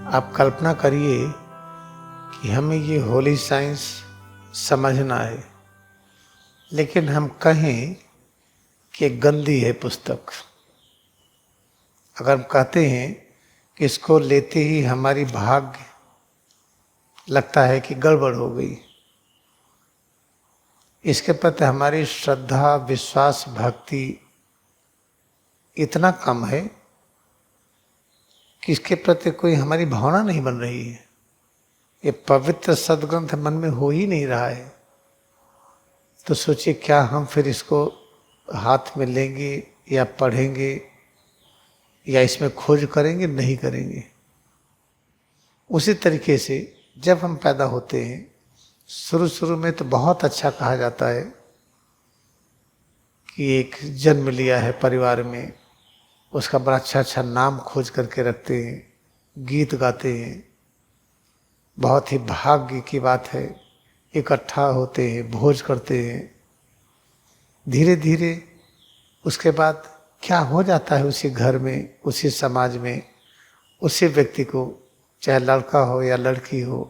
आप कल्पना करिए कि हमें ये होली साइंस समझना है, लेकिन हम कहें कि गंदी है पुस्तक। अगर हम कहते हैं कि इसको लेते ही हमारी भाग्य लगता है कि गड़बड़ हो गई, इसके प्रति हमारी श्रद्धा, विश्वास, भक्ति इतना कम है कि इसके प्रति कोई हमारी भावना नहीं बन रही है। ये पवित्र सद्ग्रंथ मन में हो ही नहीं रहा है, तो सोचिए क्या हम फिर इसको हाथ में लेंगे या पढ़ेंगे या इसमें खोज करेंगे? नहीं करेंगे। उसी तरीके से जब हम पैदा होते हैं, शुरू में तो बहुत अच्छा कहा जाता है कि एक जन्म लिया है परिवार में, उसका बड़ा अच्छा नाम खोज करके रखते हैं, गीत गाते हैं, बहुत ही भाग्य की बात है। इकट्ठा होते हैं, भोज करते हैं। धीरे धीरे उसके बाद क्या हो जाता है उसी घर में, उसी समाज में, उसी व्यक्ति को, चाहे लड़का हो या लड़की हो,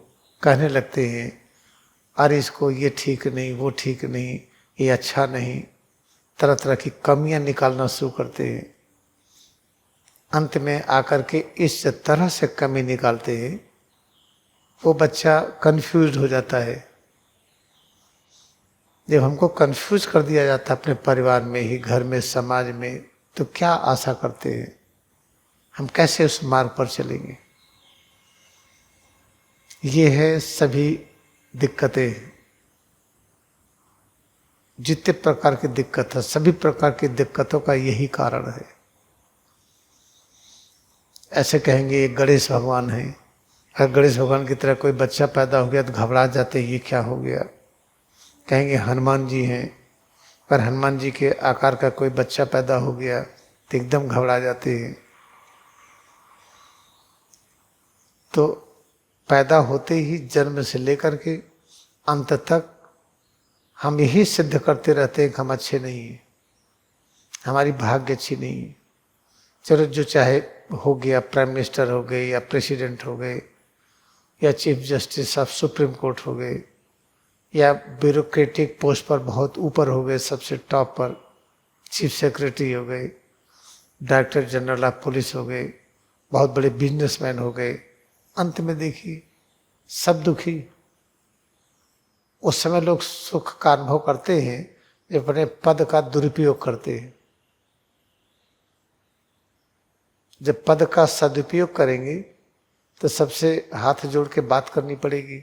कहने लगते हैं अरे इसको ये ठीक नहीं, वो ठीक नहीं, ये अच्छा नहीं, तरह तरह की कमियां निकालना शुरू करते हैं। अंत में आकर के इस तरह से कमी निकालते हैं, वो बच्चा कंफ्यूज हो जाता है। जब हमको कंफ्यूज कर दिया जाता है अपने परिवार में ही, घर में, समाज में, तो क्या आशा करते हैं? हम कैसे उस मार्ग पर चलेंगे? ये है सभी दिक्कतें। जितने प्रकार की दिक्कत है, सभी प्रकार की दिक्कतों का यही कारण है। ऐसे कहेंगे ये गणेश भगवान है, अगर गणेश भगवान की तरह कोई बच्चा पैदा हो गया तो घबरा जाते, ये क्या हो गया। कहेंगे हनुमान जी हैं, पर हनुमान जी के आकार का कोई बच्चा पैदा हो गया तो एकदम घबरा जाते हैं। तो पैदा होते ही जन्म से लेकर के अंत तक हम यही सिद्ध करते रहते हैं कि हम अच्छे नहीं हैं, हमारी भाग्य अच्छी नहीं है। चलो जो चाहे हो गया, प्राइम मिनिस्टर हो गए या प्रेसिडेंट हो गए या chief justice of supreme court हो गए या ब्यूरोक्रेटिक पोस्ट पर बहुत ऊपर हो गए, सबसे टॉप पर चीफ सेक्रेटरी हो गए, डायरेक्टर जनरल ऑफ पुलिस हो गए, बहुत बड़े बिजनेसमैन हो गए। अंत में देखिए सब दुखी। उस समय लोग सुख का अनुभव करते हैं जब अपने पद का दुरुपयोग करते हैं। जब पद का सदुपयोग करेंगे तो सबसे हाथ जोड़ के बात करनी पड़ेगी,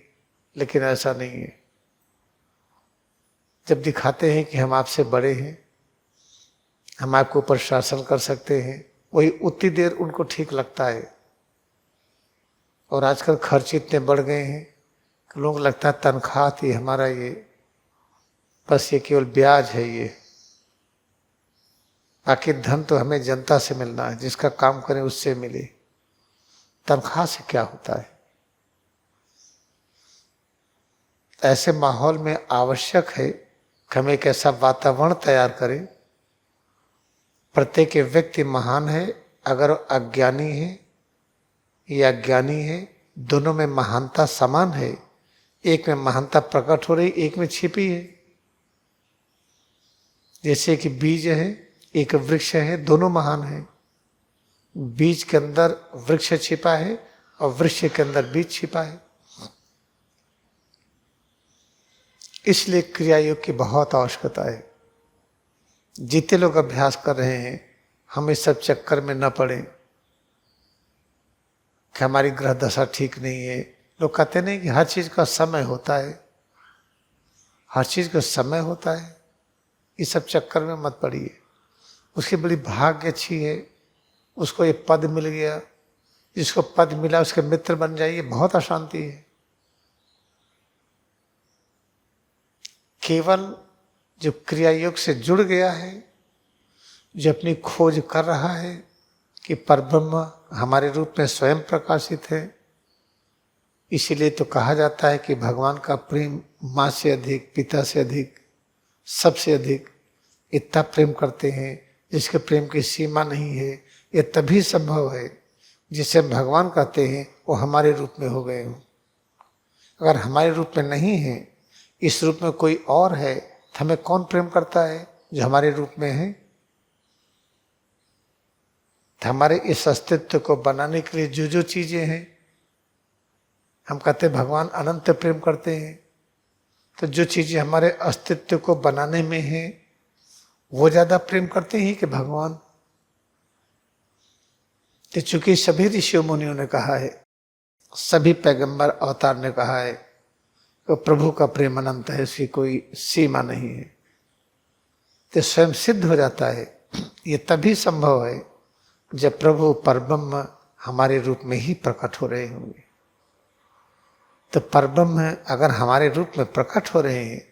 लेकिन ऐसा नहीं है। जब दिखाते हैं कि हम आपसे बड़े हैं, हम आपके ऊपर शासन कर सकते हैं, वही उतनी देर उनको ठीक लगता है। और आजकल खर्च इतने बढ़ गए हैं कि लोगों को लगता है तनख्वाह थी हमारा ये, बस ये केवल ब्याज है ये, बाकी धन तो हमें जनता से मिलना है, जिसका काम करें उससे मिले, तनख्वाह से क्या होता है। ऐसे माहौल में आवश्यक है कि हम एक ऐसा वातावरण तैयार करें। प्रत्येक व्यक्ति महान है, अगर अज्ञानी है या ज्ञानी है, दोनों में महानता समान है। एक में महानता प्रकट हो रही, एक में छिपी है। जैसे कि बीज है, एक वृक्ष है, दोनों महान है। बीज के अंदर वृक्ष छिपा है और वृक्ष के अंदर बीज छिपा है। इसलिए क्रिया योग की बहुत आवश्यकता है। जितने लोग अभ्यास कर रहे हैं, हम इस सब चक्कर में न पड़े कि हमारी ग्रह दशा ठीक नहीं है। लोग कहते नहीं कि हर चीज का समय होता है, हर चीज का समय होता है। इस सब चक्कर में मत पड़िए। उसकी बड़ी भाग्य अच्छी है, उसको ये पद मिल गया, जिसको पद मिला उसके मित्र बन जाइए, बहुत अशांति है। केवल जो क्रिया योग से जुड़ गया है, जो अपनी खोज कर रहा है कि परब्रह्म हमारे रूप में स्वयं प्रकाशित है, इसीलिए तो कहा जाता है कि भगवान का प्रेम माँ से अधिक, पिता से अधिक, सबसे अधिक इतना प्रेम करते हैं जिसके प्रेम की सीमा नहीं है। ये तभी संभव है जिसे भगवान कहते हैं वो हमारे रूप में हो गए हों। अगर हमारे रूप में नहीं है, इस रूप में कोई और है, तो हमें कौन प्रेम करता है? जो हमारे रूप में है। तो हमारे इस अस्तित्व को बनाने के लिए जो जो चीजें हैं, हम कहते हैं भगवान अनंत प्रेम करते हैं, तो जो चीजें हमारे अस्तित्व को बनाने में है वो ज्यादा प्रेम करते हैं कि भगवान? तो चूंकि सभी ऋषियों मुनियों ने कहा है, सभी पैगंबर अवतार ने कहा है कि प्रभु का प्रेम अनंत है, इसकी कोई सीमा नहीं है, तो स्वयं सिद्ध हो जाता है। ये तभी संभव है जब प्रभु परब्रह्म हमारे रूप में ही प्रकट हो रहे होंगे। तो परब्रह्म अगर हमारे रूप में प्रकट हो रहे हैं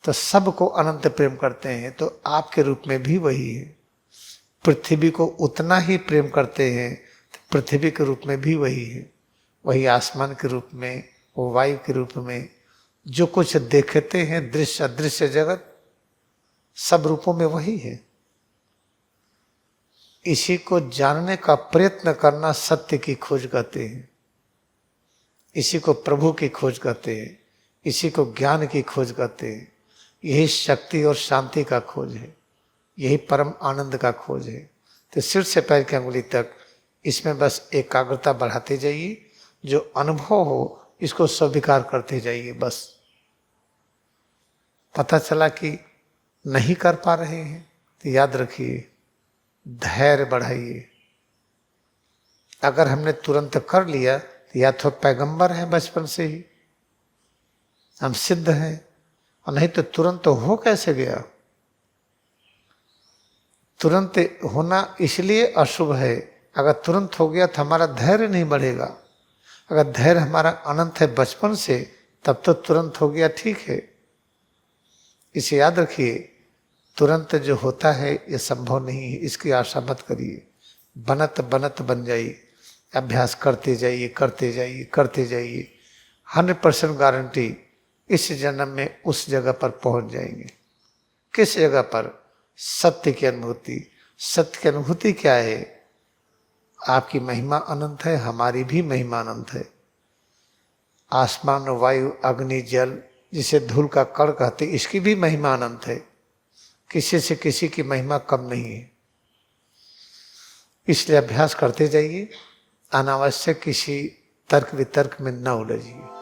तो सबको अनंत प्रेम करते हैं, तो आपके रूप में भी वही है। पृथ्वी को उतना ही प्रेम करते हैं, तो पृथ्वी के रूप में भी वही है। वही आसमान के रूप में, वो वायु के रूप में, जो कुछ देखते हैं दृश्य अदृश्य जगत, सब रूपों में वही है। इसी को जानने का प्रयत्न करना सत्य की खोज कहते हैं, इसी को प्रभु की खोज कहते हैं, इसी को ज्ञान की खोज कहते हैं। यही शक्ति और शांति का खोज है, यही परम आनंद का खोज है। तो सिर से पैर की अंगुली तक इसमें बस एकाग्रता बढ़ाते जाइए, जो अनुभव हो इसको स्वीकार करते जाइए। बस पता चला कि नहीं कर पा रहे हैं तो याद रखिए, धैर्य बढ़ाइए। अगर हमने तुरंत कर लिया तो या तो पैगंबर हैं बचपन से ही, हम सिद्ध हैं, और नहीं तो तुरंत हो कैसे गया। तुरंत होना इसलिए अशुभ है, अगर तुरंत हो गया तो हमारा धैर्य नहीं बढ़ेगा। अगर धैर्य हमारा अनंत है बचपन से, तब तो तुरंत हो गया ठीक है। इसे याद रखिए, तुरंत जो होता है ये संभव नहीं है, इसकी आशा मत करिए। बनत बनत बन जाइए, अभ्यास करते जाइए, करते जाइए, करते जाइए। 100% गारंटी इस जन्म में उस जगह पर पहुंच जाएंगे। किस जगह पर? सत्य की अनुभूति। सत्य की अनुभूति क्या है? आपकी महिमा अनंत है, हमारी भी महिमा अनंत है। आसमान, वायु, अग्नि, जल, जिसे धूल का कण कहते, इसकी भी महिमा अनंत है। किसी से किसी की महिमा कम नहीं है। इसलिए अभ्यास करते जाइए, अनावश्यक किसी तर्क वितर्क में न उलझिए।